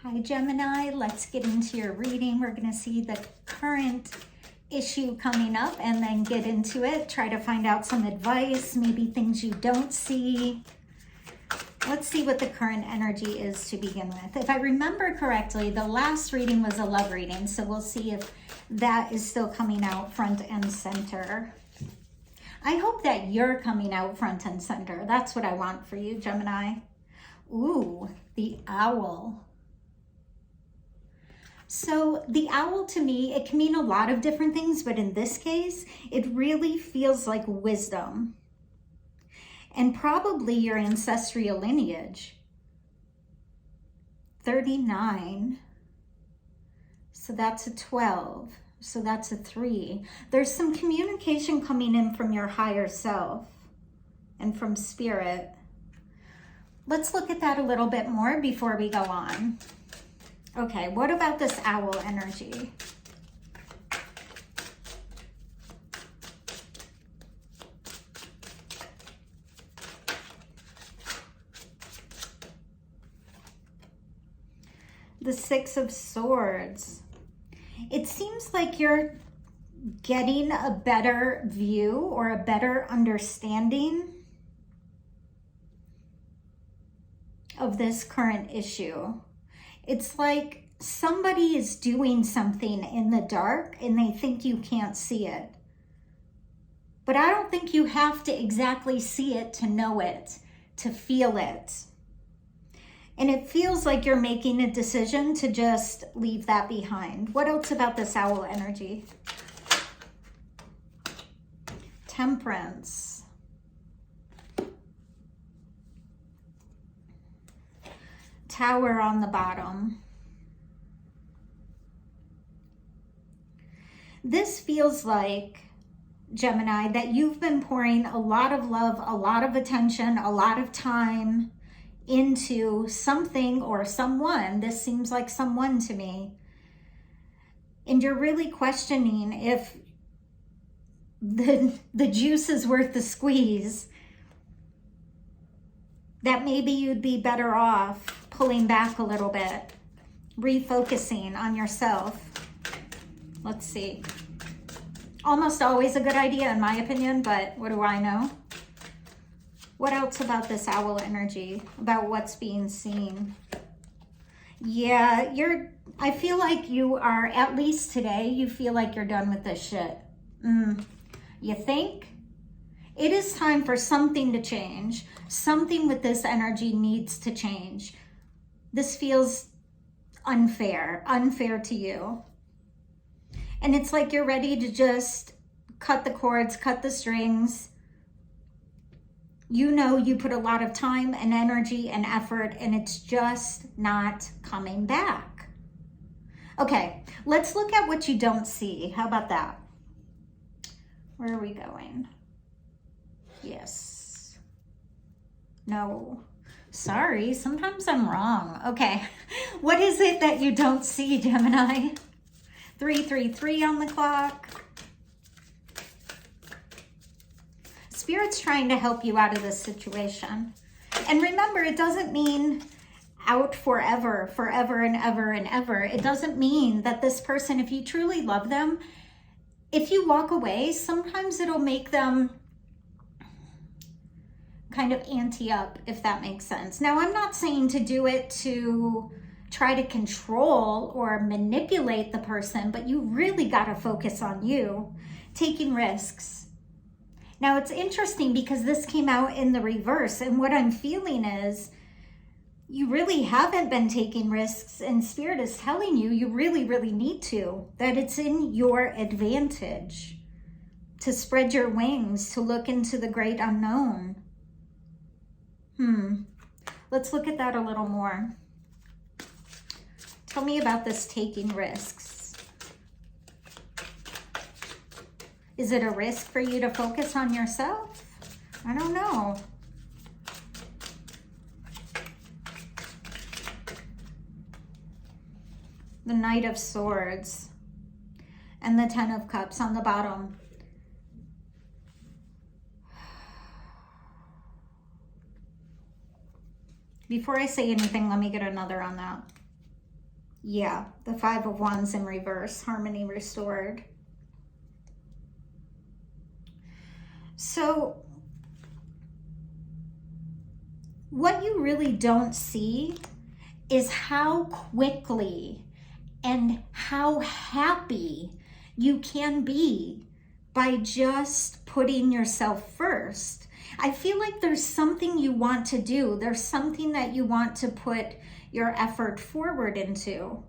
Hi Gemini, let's get into your reading. We're going to see the current issue coming up and then get into it. Try to find out some advice, maybe things you don't see. Let's see what the current energy is to begin with. If I remember correctly, the last reading was a love reading, so we'll see if that is still coming out front and center. I hope that you're coming out front and center. That's what I want for you, Gemini. Ooh, the owl. So the owl, to me, it can mean a lot of different things, but in this case, it really feels like wisdom and probably your ancestral lineage. 39, so that's a 12, so that's a 3. There's some communication coming in from your higher self and from spirit. Let's look at that a little bit more before we go on. Okay, what about this owl energy? The Six of Swords. It seems like you're getting a better view or a better understanding of this current issue. It's like somebody is doing something in the dark and they think you can't see it. But I don't think you have to exactly see it to know it, to feel it. And it feels like you're making a decision to just leave that behind. What else about this owl energy? Temperance. Tower on the bottom. This feels like, Gemini, that you've been pouring a lot of love, a lot of attention, a lot of time into something or someone. This seems like someone to me. And you're really questioning if the juice is worth the squeeze. That maybe you'd be better off pulling back a little bit, refocusing on yourself. Let's see. Almost always a good idea in my opinion, but what do I know? What else about this owl energy, about what's being seen? Yeah, I feel like you are, at least today, you feel like you're done with this shit. You think? It is time for something to change. Something with this energy needs to change. This feels unfair to you. And it's like you're ready to just cut the cords, cut the strings. You know you put a lot of time and energy and effort and it's just not coming back. Okay, let's look at what you don't see. How about that? Where are we going? Yes. No. Sorry, sometimes I'm wrong. Okay, what is it that you don't see, Gemini? 333 on the clock. Spirit's trying to help you out of this situation. And remember, it doesn't mean out forever and ever and ever. It doesn't mean that this person, if you truly love them, if you walk away, sometimes it'll make them kind of ante up, if that makes sense. Now, I'm not saying to do it to try to control or manipulate the person, but you really got to focus on you, taking risks. Now, it's interesting because this came out in the reverse, and what I'm feeling is you really haven't been taking risks, and Spirit is telling you you really, really need to, that it's in your advantage to spread your wings, to look into the great unknown. Let's look at that a little more. Tell me about this taking risks. Is it a risk for you to focus on yourself? I don't know. The Knight of Swords and the Ten of Cups on the bottom. Before I say anything, let me get another on that. Yeah, the Five of Wands in reverse, harmony restored. So what you really don't see is how quickly and how happy you can be by just putting yourself first. I feel like there's something you want to do. There's something that you want to put your effort forward into.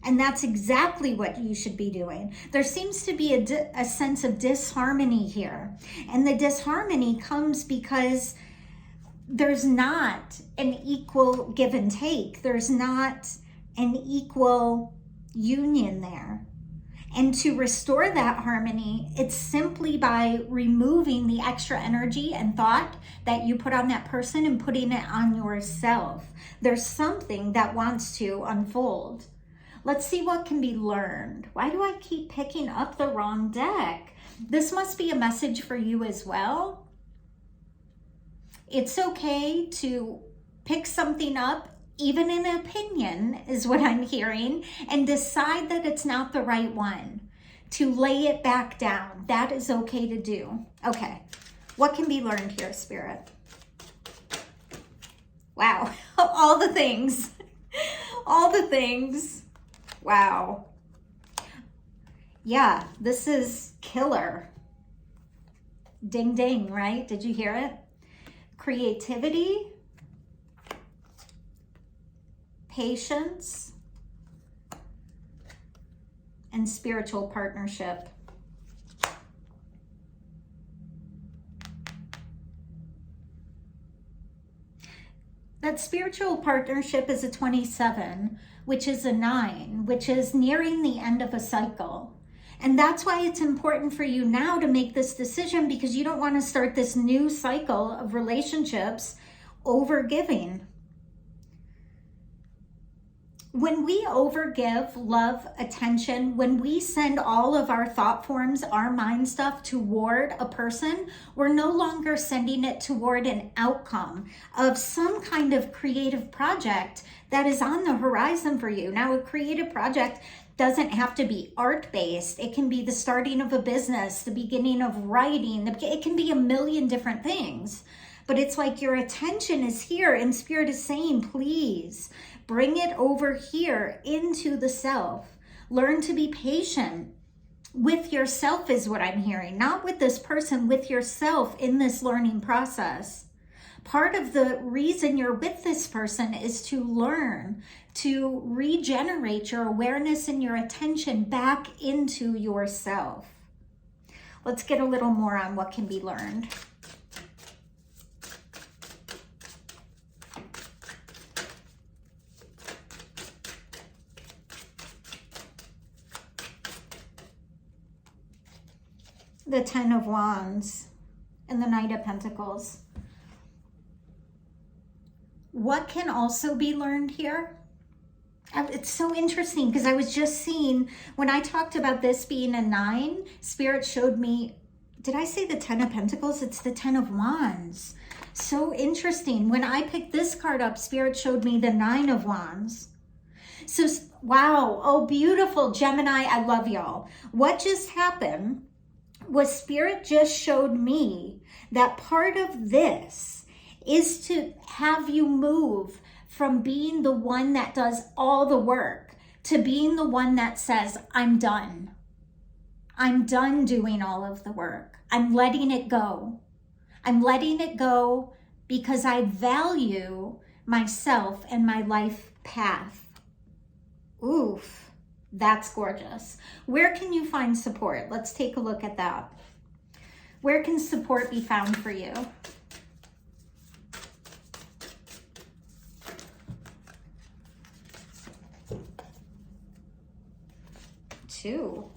And that's exactly what you should be doing. There seems to be a sense of disharmony here. And the disharmony comes because there's not an equal give and take. There's not an equal union there. And to restore that harmony, it's simply by removing the extra energy and thought that you put on that person and putting it on yourself. There's something that wants to unfold. Let's see what can be learned. Why do I keep picking up the wrong deck? This must be a message for you as well. It's okay to pick something up, even in an opinion, is what I'm hearing, and decide that it's not the right one. To lay it back down. That is okay to do. Okay, what can be learned here, Spirit? Wow, all the things. All the things. Wow. Yeah, this is killer. Ding, ding, right? Did you hear it? Creativity, patience, and spiritual partnership. That spiritual partnership is a 27, which is a 9, which is nearing the end of a cycle. And that's why it's important for you now to make this decision, because you don't want to start this new cycle of relationships over giving. When we overgive love, attention, when we send all of our thought forms, our mind stuff toward a person, we're no longer sending it toward an outcome of some kind of creative project that is on the horizon for you. Now, a creative project doesn't have to be art-based. It can be the starting of a business, the beginning of writing. It can be a million different things. But it's like your attention is here, and Spirit is saying, please bring it over here into the self. Learn to be patient with yourself is what I'm hearing. Not with this person, with yourself in this learning process. Part of the reason you're with this person is to learn to regenerate your awareness and your attention back into yourself. Let's get a little more on what can be learned. The Ten of Wands and the Knight of Pentacles. What can also be learned here? It's so interesting because I was just seeing, when I talked about this being a 9, Spirit showed me, did I say the 10 of Pentacles? It's the 10 of Wands. So interesting. When I picked this card up, Spirit showed me the 9 of Wands. So, wow. Oh, beautiful. Gemini, I love y'all. What just happened was Spirit just showed me that part of this is to have you move from being the one that does all the work to being the one that says, I'm done. I'm done doing all of the work. I'm letting it go. I'm letting it go because I value myself and my life path. Oof, that's gorgeous. Where can you find support? Let's take a look at that. Where can support be found for you? Two.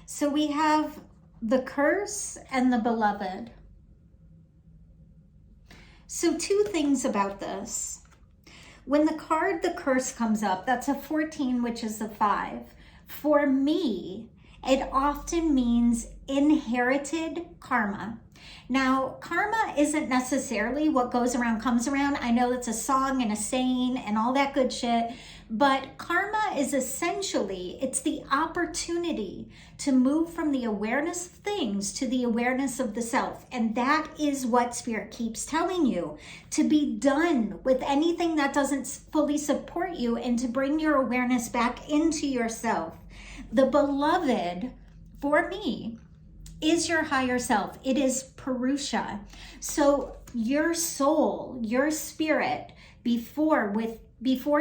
So we have the curse and the beloved. So two things about this. When the card, the curse, comes up, that's a 14, which is a 5. For me, it often means inherited karma. Now, karma isn't necessarily what goes around comes around. I know it's a song and a saying and all that good shit, but karma is essentially, it's the opportunity to move from the awareness of things to the awareness of the self. And that is what Spirit keeps telling you, to be done with anything that doesn't fully support you and to bring your awareness back into yourself. The beloved, for me, is your higher self. It is Purusha. So your soul, your spirit, before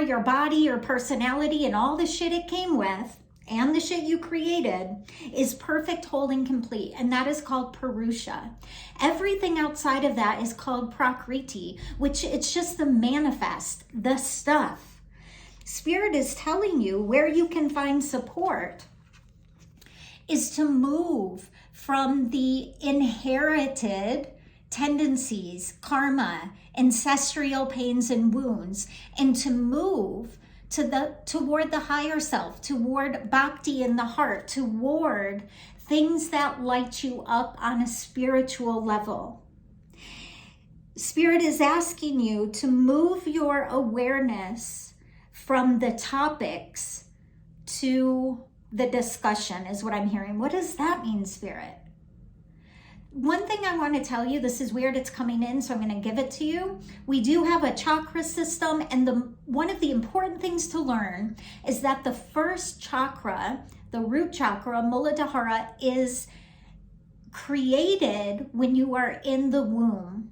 your body, your personality, and all the shit it came with, and the shit you created, is perfect, whole, and complete. And that is called Purusha. Everything outside of that is called Prakriti, which it's just the manifest, the stuff. Spirit is telling you where you can find support is to move from the inherited tendencies, karma, ancestral pains and wounds, and to move toward the higher self, toward bhakti in the heart, toward things that light you up on a spiritual level. Spirit is asking you to move your awareness from the topics to the discussion, is what I'm hearing. What does that mean, Spirit? One thing I want to tell you, this is weird, it's coming in, so I'm going to give it to you. We do have a chakra system, and one of the important things to learn is that the first chakra, the root chakra, Muladhara, is created when you are in the womb.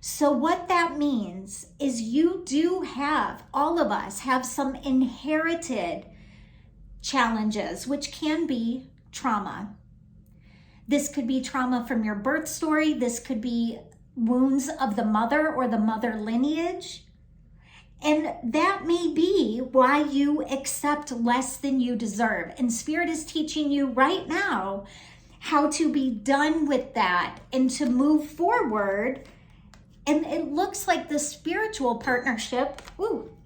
So what that means is you do have, all of us have some inherited challenges, which can be trauma. This could be trauma from your birth story. This could be wounds of the mother or the mother lineage. And that may be why you accept less than you deserve. And Spirit is teaching you right now how to be done with that and to move forward. And it looks like the spiritual partnership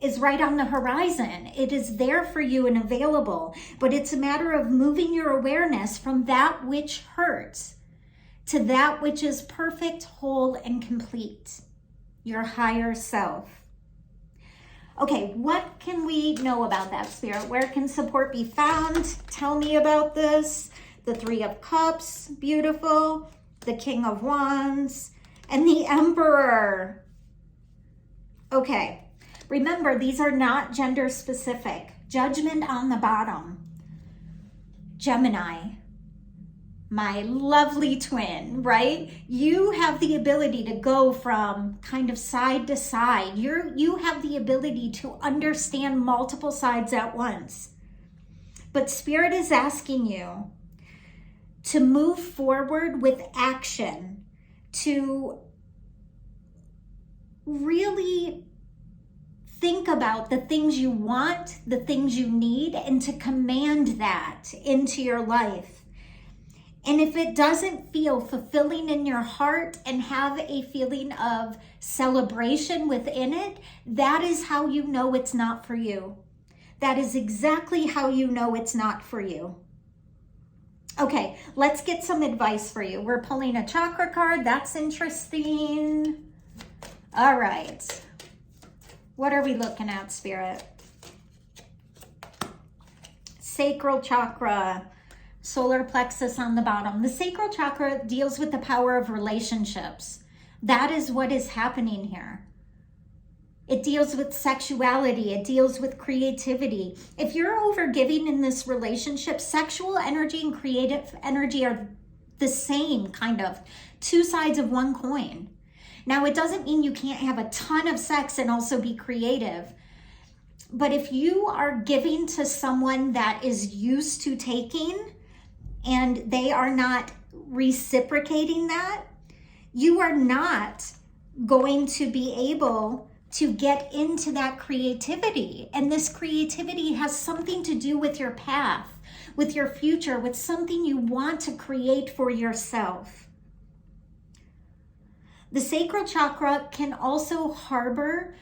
is right on the horizon. It is there for you and available, but it's a matter of moving your awareness from that which hurts to that which is perfect, whole, and complete, your higher self. Okay, what can we know about that, Spirit? Where can support be found? Tell me about this. The Three of Cups, beautiful. The King of Wands. And the Emperor. Okay, remember, these are not gender specific. Judgment on the bottom. Gemini, my lovely twin, right? You have the ability to go from kind of side to side. You have the ability to understand multiple sides at once. But Spirit is asking you to move forward with action, to really think about the things you want, the things you need, and to command that into your life. And if it doesn't feel fulfilling in your heart and have a feeling of celebration within it, that is how you know it's not for you. That is exactly how you know it's not for you. Okay, let's get some advice for you. We're pulling a chakra card. That's interesting. All right. What are we looking at, Spirit? Sacral chakra, solar plexus on the bottom. The sacral chakra deals with the power of relationships. That is what is happening here. It deals with sexuality. It deals with creativity. If you're overgiving in this relationship, sexual energy and creative energy are the same, kind of. Two sides of one coin. Now, it doesn't mean you can't have a ton of sex and also be creative. But if you are giving to someone that is used to taking and they are not reciprocating that, you are not going to be able to get into that creativity. And this creativity has something to do with your path, with your future, with something you want to create for yourself. The sacral chakra can also harbor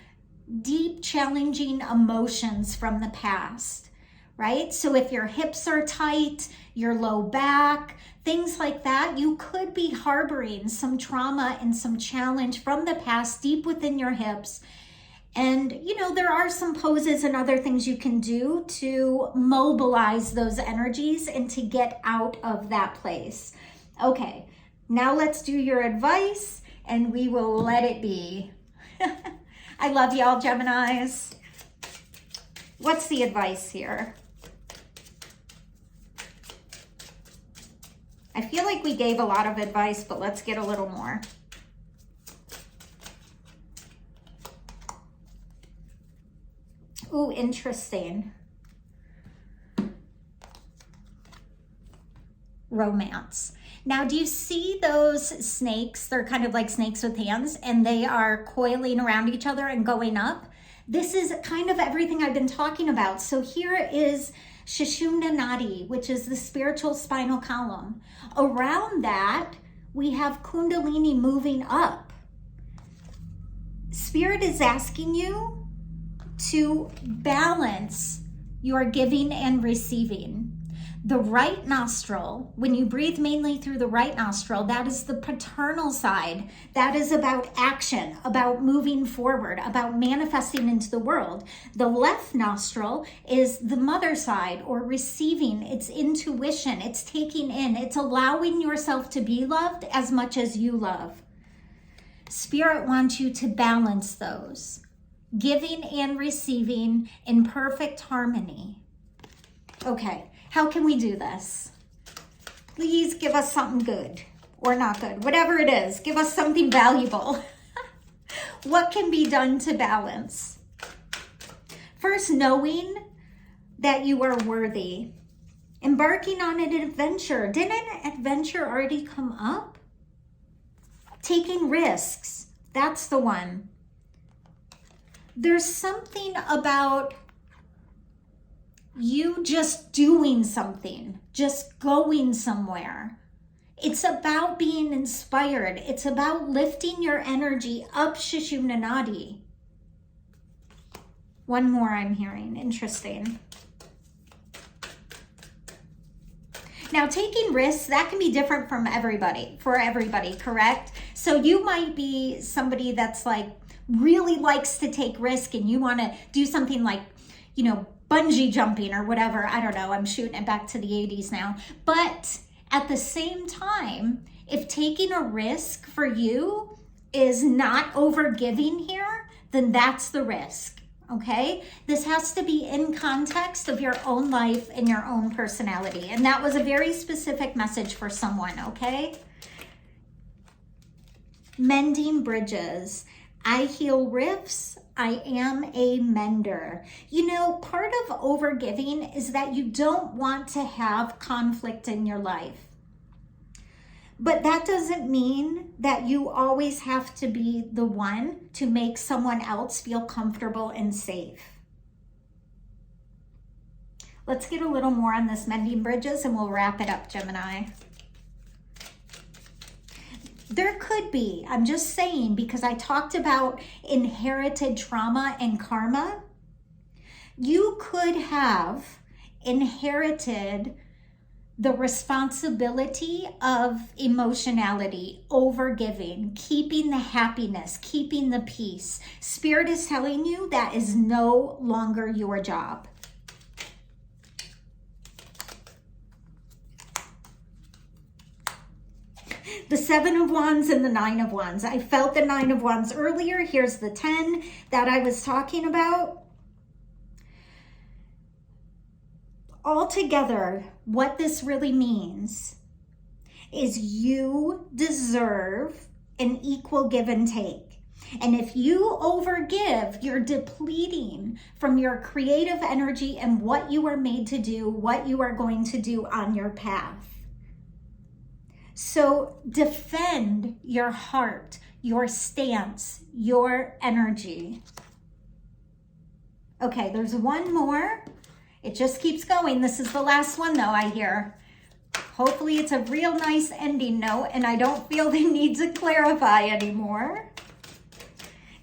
deep, challenging emotions from the past, right? So if your hips are tight, your low back, things like that, you could be harboring some trauma and some challenge from the past deep within your hips. And, you know, there are some poses and other things you can do to mobilize those energies and to get out of that place. Okay, now let's do your advice and we will let it be. I love y'all, Geminis. What's the advice here? I feel like we gave a lot of advice, but let's get a little more. Ooh, interesting. Romance. Now, do you see those snakes? They're kind of like snakes with hands, and they are coiling around each other and going up. This is kind of everything I've been talking about. So here is Sushumna Nadi, which is the spiritual spinal column. Around that, we have Kundalini moving up. Spirit is asking you to balance your giving and receiving. The right nostril, when you breathe mainly through the right nostril, that is the paternal side. That is about action, about moving forward, about manifesting into the world. The left nostril is the mother side, or receiving. It's intuition, it's taking in, it's allowing yourself to be loved as much as you love. Spirit wants you to balance those, giving and receiving in perfect harmony. Okay. How can we do this? Please give us something good or not good, whatever it is. Give us something valuable. What can be done to balance? First, knowing that you are worthy. Embarking on an adventure. Didn't an adventure already come up? Taking risks. That's the one. There's something about you just doing something, just going somewhere. It's about being inspired. It's about lifting your energy up, Sushumna Nadi. One more I'm hearing. Interesting. Now, taking risks, that can be different from everybody, for everybody, correct? So you might be somebody that's like, really likes to take risk, and you want to do something like, you know, bungee jumping or whatever. I don't know. I'm shooting it back to the 80s now. But at the same time, if taking a risk for you is not overgiving here, then that's the risk. Okay? This has to be in context of your own life and your own personality. And that was a very specific message for someone, okay? Mending bridges. I heal rifts. I am a mender. You know, part of overgiving is that you don't want to have conflict in your life. But that doesn't mean that you always have to be the one to make someone else feel comfortable and safe. Let's get a little more on this mending bridges and we'll wrap it up, Gemini. There could be, I'm just saying, because I talked about inherited trauma and karma. You could have inherited the responsibility of emotionality, overgiving, keeping the happiness, keeping the peace. Spirit is telling you that is no longer your job. The 7 of Wands and the 9 of Wands. I felt the 9 of Wands earlier. Here's the 10 that I was talking about. Altogether, what this really means is you deserve an equal give and take. And if you overgive, you're depleting from your creative energy and what you are made to do, what you are going to do on your path. So defend your heart, your stance, your energy. Okay, there's one more. It just keeps going. This is the last one though, I hear. Hopefully it's a real nice ending note and I don't feel the need to clarify anymore.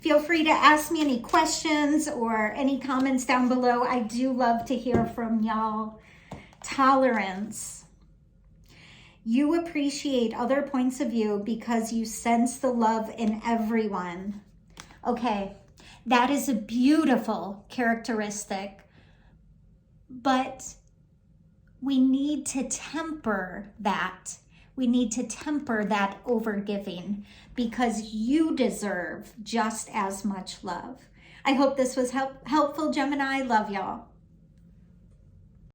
Feel free to ask me any questions or any comments down below. I do love to hear from y'all. Tolerance. You appreciate other points of view because you sense the love in everyone. Okay, that is a beautiful characteristic, but we need to temper that. We need to temper that overgiving because you deserve just as much love. I hope this was helpful, Gemini. Love y'all.